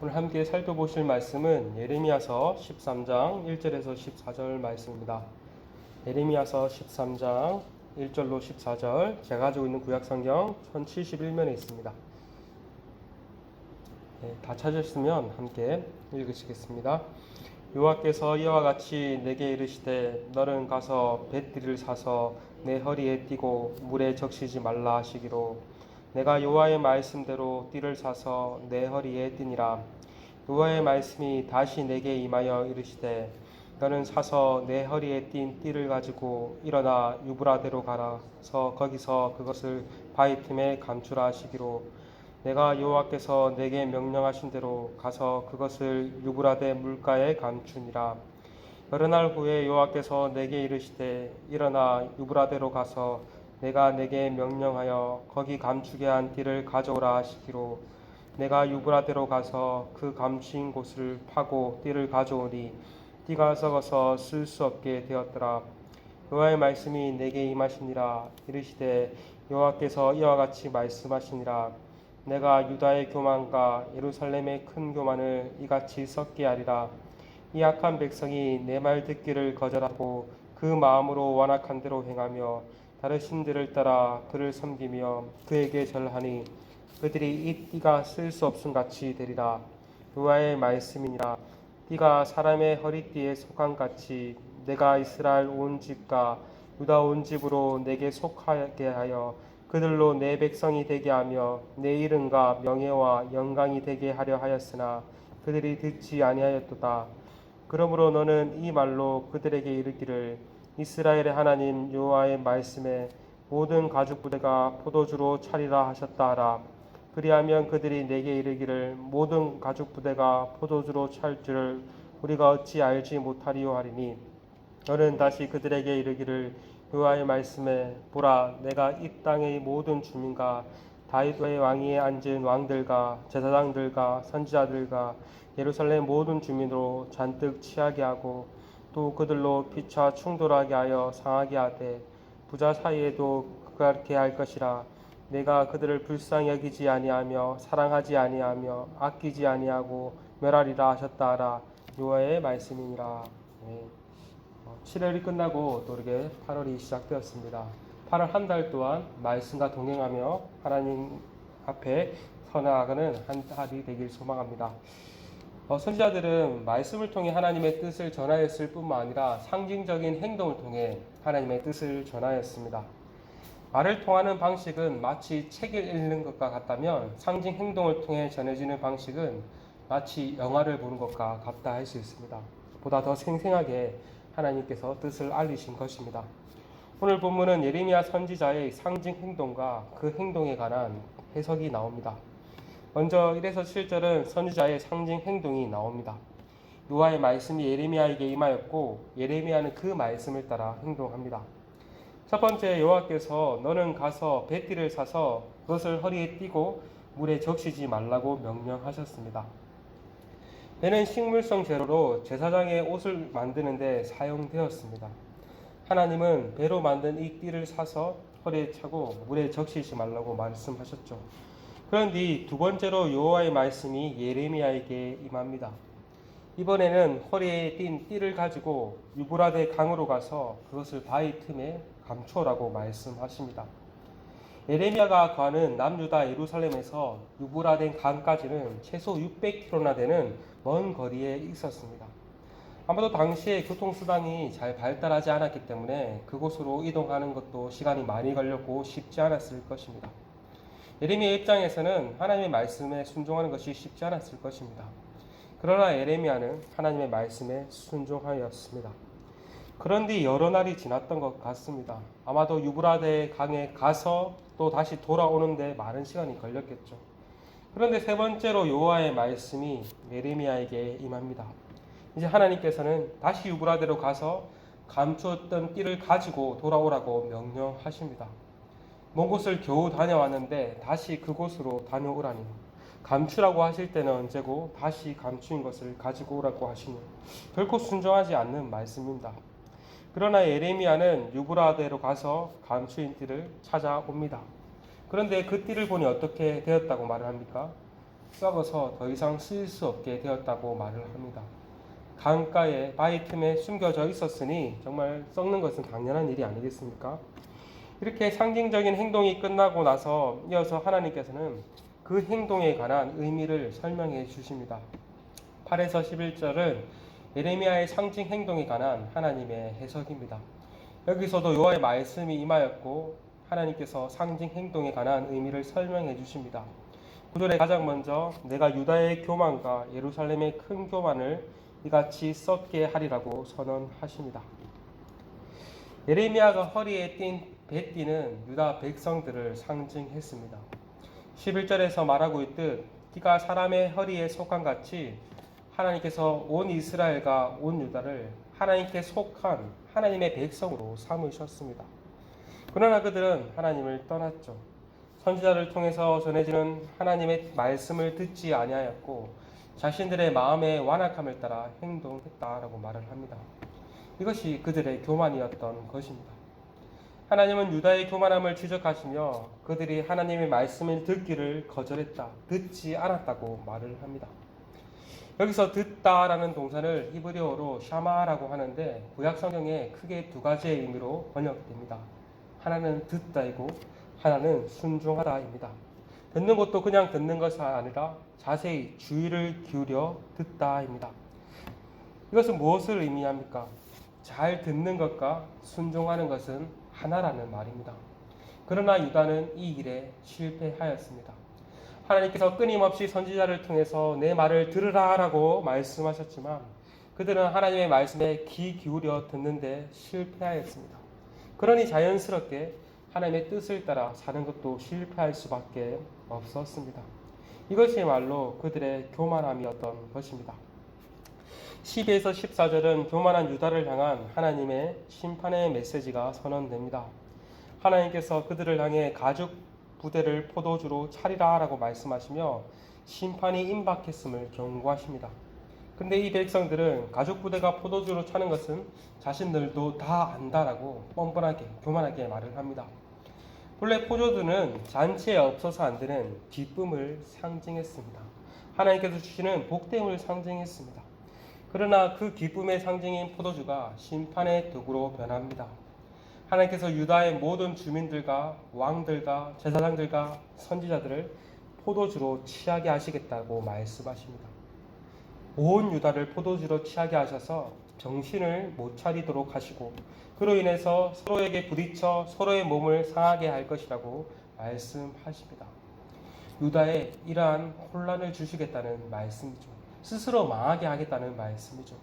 오늘 함께 살펴보실 말씀은 예레미야서 13장 1절에서 14절 말씀입니다. 예레미야서 13장 1절로 14절, 제가 가지고 있는 구약성경 1071면에 있습니다. 다 찾으셨으면 함께 읽으시겠습니다. 여호와께서 이와 같이 내게 이르시되 너는 가서 뱃띠를 사서 내 허리에 띠고 물에 적시지 말라 하시기로 내가 여호와의 말씀대로 띠를 사서 내 허리에 띠니라. 여호와의 말씀이 다시 내게 임하여 이르시되 너는 사서 내 허리에 띈 띠를 가지고 일어나 유브라데로 가라서 거기서 그것을 바위 틈에 감추라 하시기로 내가 여호와께서 내게 명령하신 대로 가서 그것을 유브라데 물가에 감추니라. 여러 날 후에 여호와께서 내게 이르시되 일어나 유브라데로 가서 내가 내게 명령하여 거기 감추게 한 띠를 가져오라 하시기로 내가 유브라데로 가서 그 감추인 곳을 파고 띠를 가져오니 띠가 썩어서 쓸 수 없게 되었더라. 여호와의 말씀이 내게 임하시니라. 이르시되 여호와께서 이와 같이 말씀하시니라. 내가 유다의 교만과 예루살렘의 큰 교만을 이같이 썩게 하리라. 이 악한 백성이 내 말 듣기를 거절하고 그 마음으로 완악한 대로 행하며 다른 신들을 따라 그를 섬기며 그에게 절하니 그들이 이 띠가 쓸 수 없음 같이 되리라. 여호와의 말씀이니라. 띠가 사람의 허리띠에 속한 같이 내가 이스라엘 온 집과 유다 온 집으로 내게 속하게 하여 그들로 내 백성이 되게 하며 내 이름과 명예와 영광이 되게 하려 하였으나 그들이 듣지 아니하였도다. 그러므로 너는 이 말로 그들에게 이르기를 이스라엘의 하나님 여호와의 말씀에 모든 가죽 부대가 포도주로 차리라 하셨다 하라. 그리하면 그들이 내게 이르기를 모든 가죽 부대가 포도주로 찰 줄을 우리가 어찌 알지 못하리요 하리니 너는 다시 그들에게 이르기를 여호와의 말씀에 보라 내가 이 땅의 모든 주민과 다윗의 왕위에 앉은 왕들과 제사장들과 선지자들과 예루살렘 모든 주민으로 잔뜩 취하게 하고 또 그들로 피차 충돌하게 하여 상하게 하되 부자 사이에도 그렇게 할 것이라. 내가 그들을 불쌍히 여기지 아니하며 사랑하지 아니하며 아끼지 아니하고 멸하리라 하셨다 하라. 여호와의 말씀이니라. 7월이 끝나고 또 이렇게 8월이 시작되었습니다. 8월 한 달 동안 말씀과 동행하며 하나님 앞에 서나가는 한 달이 되길 소망합니다. 선지자들은 말씀을 통해 하나님의 뜻을 전하였을 뿐만 아니라 상징적인 행동을 통해 하나님의 뜻을 전하였습니다. 말을 통하는 방식은 마치 책을 읽는 것과 같다면 상징 행동을 통해 전해지는 방식은 마치 영화를 보는 것과 같다 할 수 있습니다. 보다 더 생생하게 하나님께서 뜻을 알리신 것입니다. 오늘 본문은 예레미야 선지자의 상징 행동과 그 행동에 관한 해석이 나옵니다. 먼저 1에서 7절은 선지자의 상징 행동이 나옵니다. 여호와의 말씀이 예레미야에게 임하였고 예레미야는 그 말씀을 따라 행동합니다. 첫 번째, 여호와께서 너는 가서 뱃띠를 사서 그것을 허리에 띠고 물에 적시지 말라고 명령하셨습니다. 배는 식물성 재료로 제사장의 옷을 만드는 데 사용되었습니다. 하나님은 배로 만든 이 띠를 사서 허리에 차고 물에 적시지 말라고 말씀하셨죠. 그런데 두 번째로 여호와의 말씀이 예레미야에게 임합니다. 이번에는 허리에 띈 띠를 가지고 유브라데 강으로 가서 그것을 바위 틈에 감추라고 말씀하십니다. 예레미야가 거하는 남유다 예루살렘에서 유브라데 강까지는 최소 600km나 되는 먼 거리에 있었습니다. 아마도 당시에 교통수단이 잘 발달하지 않았기 때문에 그곳으로 이동하는 것도 시간이 많이 걸렸고 쉽지 않았을 것입니다. 예레미야 입장에서는 하나님의 말씀에 순종하는 것이 쉽지 않았을 것입니다. 그러나 예레미야는 하나님의 말씀에 순종하였습니다. 그런데 여러 날이 지났던 것 같습니다. 아마도 유브라데 강에 가서 또 다시 돌아오는데 많은 시간이 걸렸겠죠. 그런데 세 번째로 여호와의 말씀이 예레미야에게 임합니다. 이제 하나님께서는 다시 유브라데로 가서 감추었던 띠를 가지고 돌아오라고 명령하십니다. 먼 곳을 겨우 다녀왔는데 다시 그곳으로 다녀오라니. 감추라고 하실 때는 언제고 다시 감추인 것을 가지고 오라고 하시니 결코 순종하지 않는 말씀입니다. 그러나 예레미야는 유브라데로 가서 감추인 띠를 찾아옵니다. 그런데 그 띠를 보니 어떻게 되었다고 말을 합니까? 썩어서 더 이상 쓸 수 없게 되었다고 말을 합니다. 강가에 바위 틈에 숨겨져 있었으니 정말 썩는 것은 당연한 일이 아니겠습니까? 이렇게 상징적인 행동이 끝나고 나서 이어서 하나님께서는 그 행동에 관한 의미를 설명해 주십니다. 8에서 11절은 예레미야의 상징 행동에 관한 하나님의 해석입니다. 여기서도 여호와의 말씀이 임하였고 하나님께서 상징 행동에 관한 의미를 설명해 주십니다. 9절에 가장 먼저 내가 유다의 교만과 예루살렘의 큰 교만을 이같이 썩게 하리라고 선언하십니다. 예레미야가 허리에 띈 배띠는 유다 백성들을 상징했습니다. 11절에서 말하고 있듯 띠가 사람의 허리에 속한 같이 하나님께서 온 이스라엘과 온 유다를 하나님께 속한 하나님의 백성으로 삼으셨습니다. 그러나 그들은 하나님을 떠났죠. 선지자를 통해서 전해지는 하나님의 말씀을 듣지 아니하였고 자신들의 마음의 완악함을 따라 행동했다라고 말을 합니다. 이것이 그들의 교만이었던 것입니다. 하나님은 유다의 교만함을 지적하시며 그들이 하나님의 말씀을 듣기를 거절했다, 듣지 않았다고 말을 합니다. 여기서 듣다라는 동사를 히브리어로 샤마라고 하는데 구약 성경에 크게 두 가지의 의미로 번역됩니다. 하나는 듣다이고 하나는 순종하다입니다. 듣는 것도 그냥 듣는 것이 아니라 자세히 주의를 기울여 듣다입니다. 이것은 무엇을 의미합니까? 잘 듣는 것과 순종하는 것은 하나라는 말입니다. 그러나 유다는 이 일에 실패하였습니다. 하나님께서 끊임없이 선지자를 통해서 내 말을 들으라라고 말씀하셨지만 그들은 하나님의 말씀에 귀 기울여 듣는데 실패하였습니다. 그러니 자연스럽게 하나님의 뜻을 따라 사는 것도 실패할 수밖에 없었습니다. 이것이야말로 그들의 교만함이었던 것입니다. 12에서 14절은 교만한 유다를 향한 하나님의 심판의 메시지가 선언됩니다. 하나님께서 그들을 향해 가죽 부대를 포도주로 차리라 라고 말씀하시며 심판이 임박했음을 경고하십니다. 근데 이 백성들은 가죽 부대가 포도주로 차는 것은 자신들도 다 안다라고 뻔뻔하게 교만하게 말을 합니다. 본래 포도주는 잔치에 없어서 안 되는 기쁨을 상징했습니다. 하나님께서 주시는 복됨을 상징했습니다. 그러나 그 기쁨의 상징인 포도주가 심판의 도구로 변합니다. 하나님께서 유다의 모든 주민들과 왕들과 제사장들과 선지자들을 포도주로 취하게 하시겠다고 말씀하십니다. 온 유다를 포도주로 취하게 하셔서 정신을 못 차리도록 하시고 그로 인해서 서로에게 부딪혀 서로의 몸을 상하게 할 것이라고 말씀하십니다. 유다에 이러한 혼란을 주시겠다는 말씀이죠. 스스로 망하게 하겠다는 말씀이죠.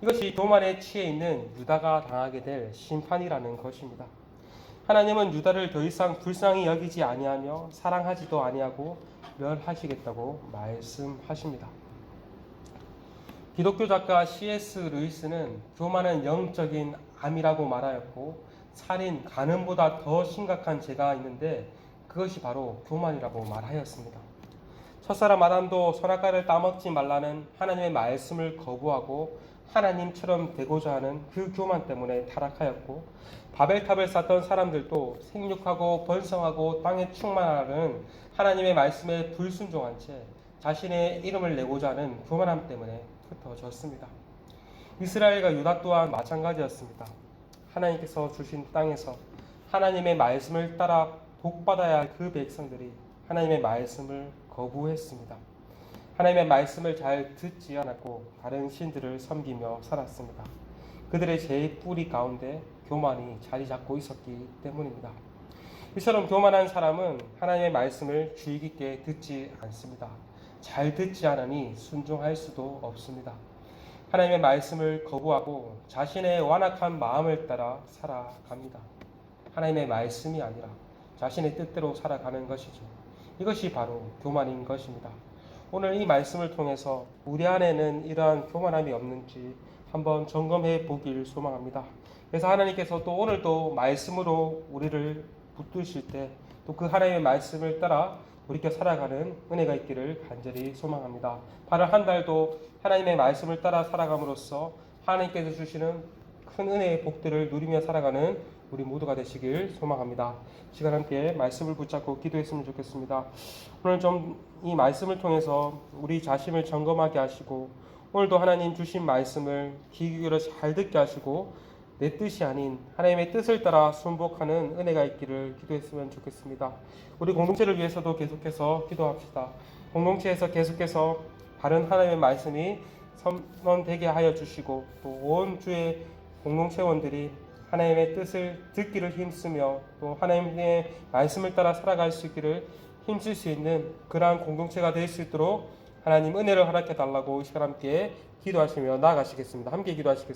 이것이 교만에 취해 있는 유다가 당하게 될 심판이라는 것입니다. 하나님은 유다를 더 이상 불쌍히 여기지 아니하며 사랑하지도 아니하고 멸하시겠다고 말씀하십니다. 기독교 작가 C.S. 루이스는 교만은 영적인 암이라고 말하였고 살인, 간음보다 더 심각한 죄가 있는데 그것이 바로 교만이라고 말하였습니다. 첫사람 아담도 선악과를 따먹지 말라는 하나님의 말씀을 거부하고 하나님처럼 되고자 하는 그 교만 때문에 타락하였고 바벨탑을 쌓던 사람들도 생육하고 번성하고 땅에 충만하는 하나님의 말씀에 불순종한 채 자신의 이름을 내고자 하는 교만함 때문에 흩어졌습니다. 이스라엘과 유다 또한 마찬가지였습니다. 하나님께서 주신 땅에서 하나님의 말씀을 따라 복받아야 할 그 백성들이 하나님의 말씀을 거부했습니다. 하나님의 말씀을 잘 듣지 않았고 다른 신들을 섬기며 살았습니다. 그들의 죄의 뿌리 가운데 교만이 자리 잡고 있었기 때문입니다. 이처럼 교만한 사람은 하나님의 말씀을 주의 깊게 듣지 않습니다. 잘 듣지 않으니 순종할 수도 없습니다. 하나님의 말씀을 거부하고 자신의 완악한 마음을 따라 살아갑니다. 하나님의 말씀이 아니라 자신의 뜻대로 살아가는 것이죠. 이것이 바로 교만인 것입니다. 오늘 이 말씀을 통해서 우리 안에는 이러한 교만함이 없는지 한번 점검해 보길 소망합니다. 그래서 하나님께서 또 오늘도 말씀으로 우리를 붙드실 때 또 그 하나님의 말씀을 따라 우리께 살아가는 은혜가 있기를 간절히 소망합니다. 8월 한 달도 하나님의 말씀을 따라 살아감으로써 하나님께서 주시는 큰 은혜의 복들을 누리며 살아가는 우리 모두가 되시길 소망합니다. 시간 함께 말씀을 붙잡고 기도했으면 좋겠습니다. 오늘 좀 이 말씀을 통해서 우리 자신을 점검하게 하시고 오늘도 하나님 주신 말씀을 귀 기울여 잘 듣게 하시고 내 뜻이 아닌 하나님의 뜻을 따라 순복하는 은혜가 있기를 기도했으면 좋겠습니다. 우리 공동체를 위해서도 계속해서 기도합시다. 공동체에서 계속해서 바른 하나님의 말씀이 선언되게 하여 주시고 또 온 주의 공동체원들이 하나님의 뜻을 듣기를 힘쓰며 또 하나님의 말씀을 따라 살아갈 수 있기를 힘쓸 수 있는 그러한 공동체가 될 수 있도록 하나님 은혜를 허락해 달라고 이 시간 함께 기도하시며 나아가시겠습니다. 함께 기도하시겠습니다.